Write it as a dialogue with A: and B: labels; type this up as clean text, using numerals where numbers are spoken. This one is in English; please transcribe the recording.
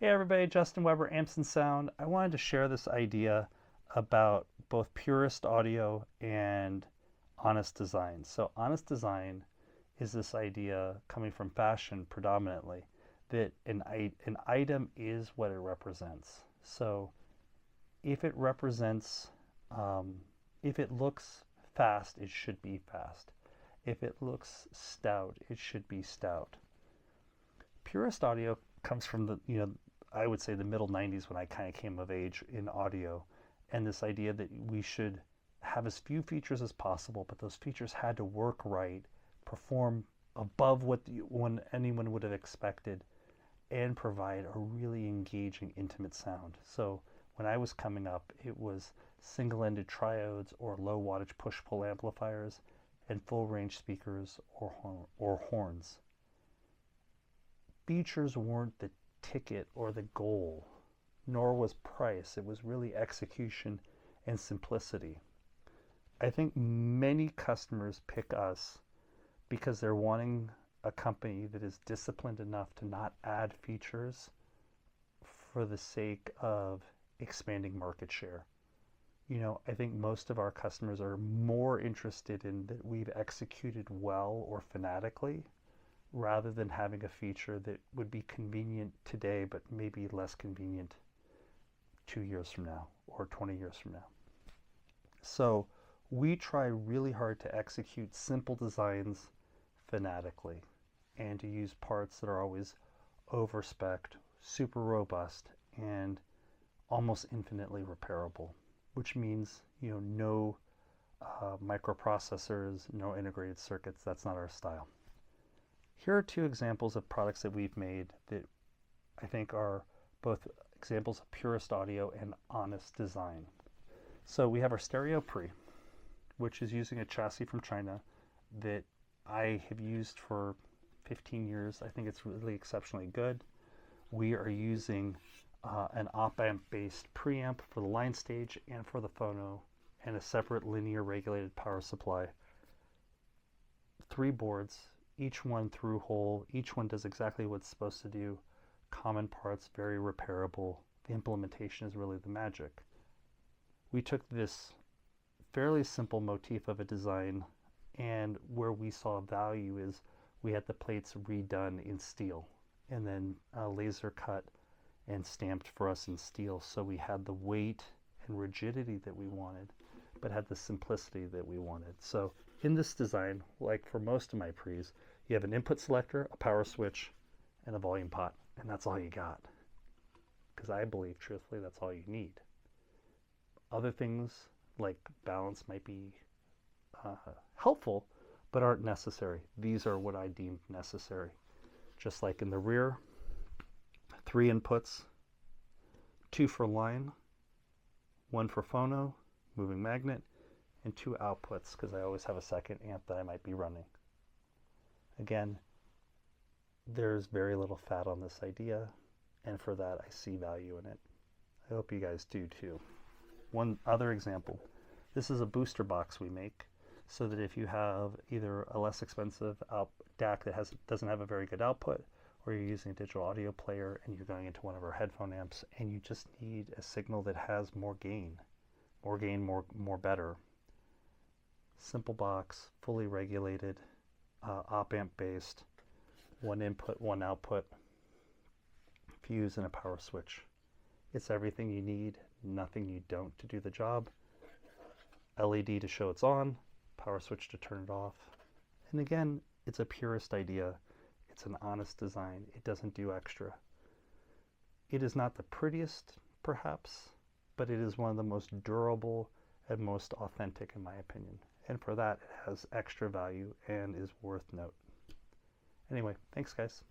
A: Hey everybody, Justin Weber, Amps and Sound. I wanted to share this idea about both purist audio and honest design. So honest design is this idea coming from fashion predominantly that an item is what it represents. So if it represents, if it looks fast, it should be fast. If it looks stout, it should be stout. Purist audio comes from I would say the middle 90s when I kind of came of age in audio, and this idea that we should have as few features as possible, but those features had to work right, perform above what anyone would have expected, and provide a really engaging, intimate sound. So when I was coming up, it was single-ended triodes or low wattage push-pull amplifiers and full-range speakers or horns. Features weren't the ticket or the goal, nor was price. It was really execution and simplicity. I think many customers pick us because they're wanting a company that is disciplined enough to not add features for the sake of expanding market share. I think most of our customers are more interested in that we've executed well or fanatically rather than having a feature that would be convenient today but maybe less convenient 2 years from now or 20 years from now. So we try really hard to execute simple designs fanatically and to use parts that are always over-spec'd, super robust, and almost infinitely repairable, which means no microprocessors, no integrated circuits. That's not our style. Here are two examples of products that we've made that I think are both examples of purist audio and honest design. So we have our stereo pre, which is using a chassis from China that I have used for 15 years. I think it's really exceptionally good. We are using an op-amp based preamp for the line stage and for the phono, and a separate linear regulated power supply. 3 boards, each one through hole, each one does exactly what it's supposed to do. Common parts, very repairable. The implementation is really the magic. We took this fairly simple motif of a design, and where we saw value is we had the plates redone in steel and then laser cut and stamped for us in steel, so we had the weight and rigidity that we wanted but had the simplicity that we wanted. So in this design, like for most of my pre's, you have an input selector, a power switch, and a volume pot, and that's all you got. Because I believe, truthfully, that's all you need. Other things like balance might be helpful, but aren't necessary. These are what I deemed necessary. Just like in the rear, 3 inputs, 2 for line, 1 for phono, moving magnet, and 2 outputs because I always have a second amp that I might be running. Again, there's very little fat on this idea, and for that I see value in it. I hope you guys do too. One other example, this is a booster box we make so that if you have either a less expensive DAC that doesn't have a very good output, or you're using a digital audio player and you're going into one of our headphone amps and you just need a signal that has more gain, more better. Simple box, fully regulated, op-amp based, 1 input, 1 output, fuse, and a power switch. It's everything you need, nothing you don't to do the job. LED to show it's on, power switch to turn it off. And again, it's a purist idea. It's an honest design. It doesn't do extra. It is not the prettiest, perhaps, but it is one of the most durable and most authentic in my opinion. And for that, it has extra value and is worth note. Anyway, thanks guys.